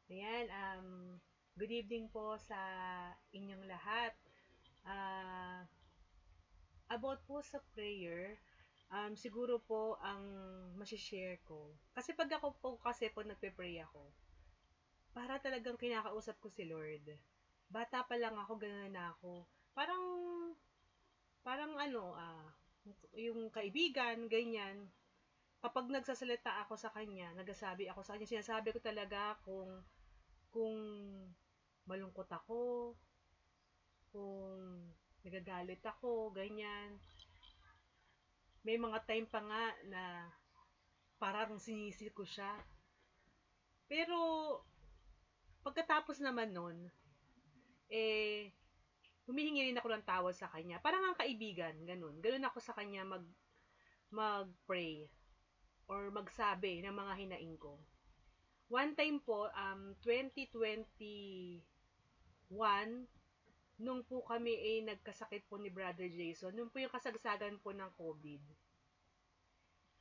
Ayan, good evening po sa inyong lahat. Ah, about po sa prayer, siguro po ang share ko. Kasi pag ako po kasi po nagpe-pray ako, para talagang kinakausap ko si Lord. Bata pa lang ako, gano'n na ako. Parang, parang yung kaibigan, ganyan. Kapag nagsasalita ako sa kanya, nagsasabi ako sa kanya, sinasabi ko talaga kung malungkot ako, kung nagagalit ako, ganyan. May mga time pa nga na parang sinisi ko siya. Pero pagkatapos naman nun, eh, humihingi rin ako ng tawad sa kanya. Parang ang kaibigan, ganun. Ganun ako sa kanya mag-pray or magsabi ng mga hinaing ko. One time po, 2021, nung po kami nagkasakit po ni Brother Jason, nung po yung kasagsagan po ng COVID.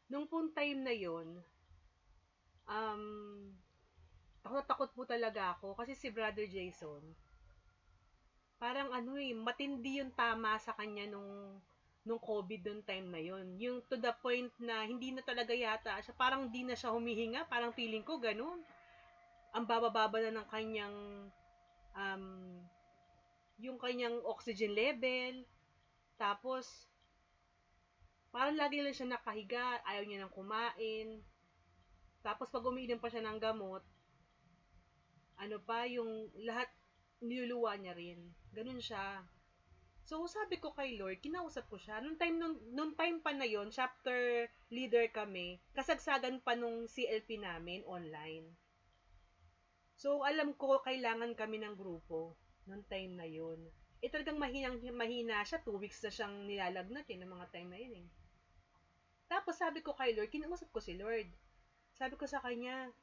Nung pong time na yon, um, takot na takot po talaga ako kasi si Brother Jason, parang matindi yung tama sa kanya nung COVID nung time na yon. Yung to the point na hindi na talaga yata siya, parang di na siya humihinga, parang feeling ko ganun. Ang bababa na ng kanyang um, yung kanyang oxygen level. Tapos parang lagi lang siya nakahiga, ayaw niya nang kumain. Tapos pag umiinom pa siya ng gamot, ano pa, yung lahat niluluwa niya rin. Ganun siya. So, sabi ko kay Lord, kinausap ko siya. Nung time pa na yon, chapter leader kami, kasagsagan pa nung CLP namin online. So, alam ko, kailangan kami ng grupo nung time na yon. Eh, talagang mahina siya. 2 weeks na siyang nilalagnat ng mga time na yun eh. Tapos sabi ko kay Lord, kinausap ko si Lord. Sabi ko sa kanya,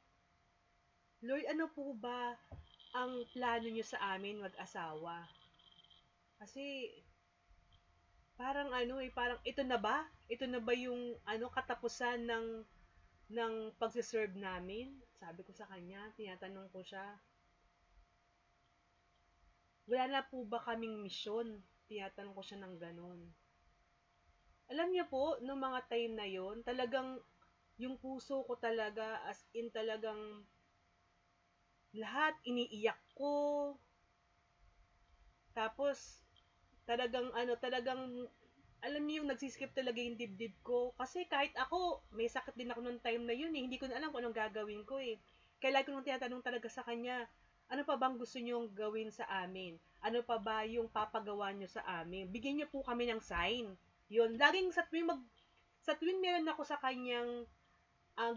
Lord, ano po ba ang plano niyo sa amin mag-asawa? Kasi parang parang ito na ba? Ito na ba yung katapusan ng pagse-serve namin? Sabi ko sa kanya, tinatanong ko siya, wala na po ba kaming misyon? Tinatanong ko siya ng ganun. Alam niya po, nung mga time na yon, talagang yung puso ko talaga, as in talagang lahat iniiyak ko. Tapos, talagang, alam niyo yung nagsiskip talaga yung dibdib ko. Kasi kahit ako, may sakit din ako nung time na yun eh. Hindi ko na alam kung anong gagawin ko eh. Kaya lagi ko nung tinatanong talaga sa kanya, ano pa bang gusto niyong gawin sa amin? Ano pa ba yung papagawa niyo sa amin? Bigyan niyo po kami ng sign. Yun, laging sa tuwing meron ako sa kanyang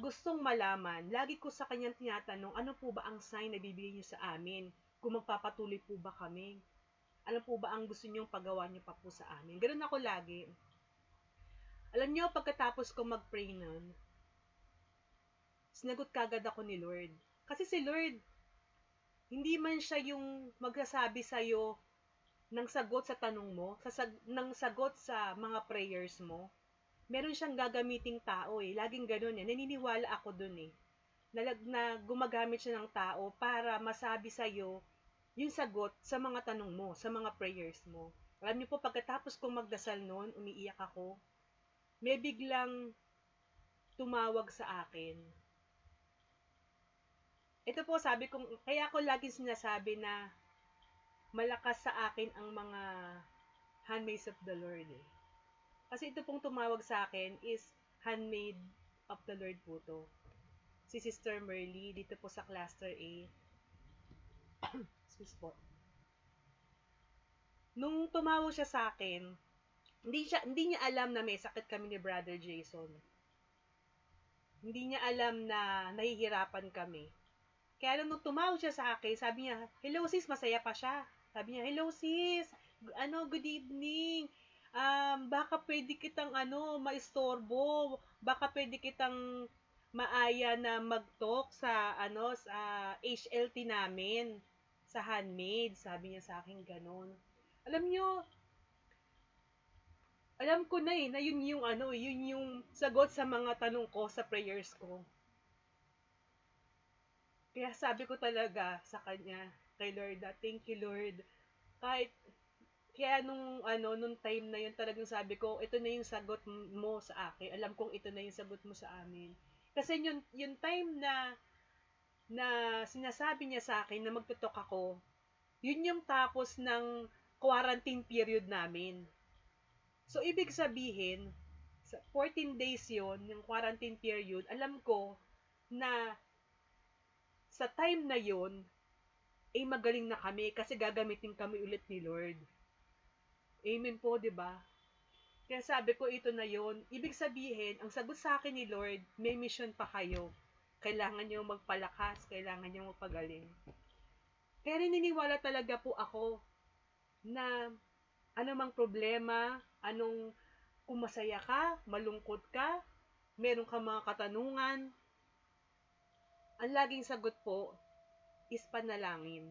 gustong malaman, lagi ko sa kanyang tinatanong, ano po ba ang sign na bibigyan niyo sa amin? Kung magpapatuloy po ba kami? Ano po ba ang gusto niyong pagawa niyo pa po sa amin? Ganun ako lagi. Alam niyo, pagkatapos ko mag-pray nun, sinagot kagad ako ni Lord. Kasi si Lord, hindi man siya yung magsasabi sa'yo ng sagot sa tanong mo, ng sagot sa mga prayers mo. Meron siyang gagamiting tao eh. Laging ganun eh. Naniniwala ako dun eh. Na gumagamit siya ng tao para masabi sa'yo yung sagot sa mga tanong mo, sa mga prayers mo. Alam niyo po, pagkatapos kong magdasal noon, umiiyak ako, may biglang tumawag sa akin. Ito po, sabi kong, kaya ako laging sinasabi na malakas sa akin ang mga handmaids of the Lord eh. Kasi ito pong tumawag sa akin is handmaid of the Lord po to. Si Sister Merly, dito po sa Cluster A. Excuse po. Nung tumawag siya sa akin, hindi niya alam na may sakit kami ni Brother Jason. Hindi niya alam na nahihirapan kami. Kaya nung tumawag siya sa akin, sabi niya, "Hello sis," masaya pa siya. Sabi niya, "Hello sis, good evening. Baka pwede kitang maistorbo. Baka pwede kitang maaya na mag-talk sa HLT namin, sa handmaid." Sabi niya sa akin ganun. Alam niyo, alam ko na eh, na yun yung sagot sa mga tanong ko sa prayers ko. Kaya sabi ko talaga sa kanya, kay Lord, thank you Lord. Kahit, kaya nung time na yun talagang sabi ko, ito na yung sagot mo sa akin. Alam kong ito na yung sagot mo sa amin. Kasi yung time na sinasabi niya sa akin na magtutok ako, yun yung tapos ng quarantine period namin. So, ibig sabihin, sa 14 days yon yung quarantine period, alam ko na sa time na yon ay magaling na kami kasi gagamitin kami ulit ni Lord. Amen po, di ba? Kaya sabi ko, ito na yon. Ibig sabihin, ang sagot sa akin ni Lord, may mission pa kayo. Kailangan nyo magpalakas, kailangan nyo magpagaling. Kaya naniniwala talaga po ako na anumang problema, kung masaya ka, malungkot ka, meron ka mga katanungan, ang laging sagot po is panalangin.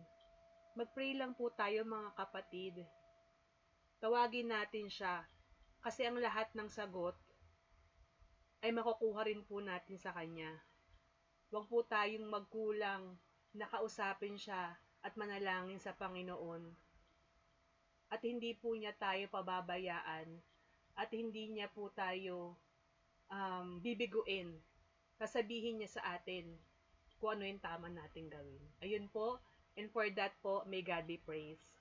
Mag-pray lang po tayo mga kapatid. Tawagin natin siya kasi ang lahat ng sagot ay makukuha rin po natin sa Kanya. Huwag po tayong magkulang na kausapin siya at manalangin sa Panginoon. At hindi po niya tayo pababayaan at hindi niya po tayo bibiguin. Sasabihin niya sa atin kung ano yung tama natin gawin. Ayun po, and for that po, may God be praised.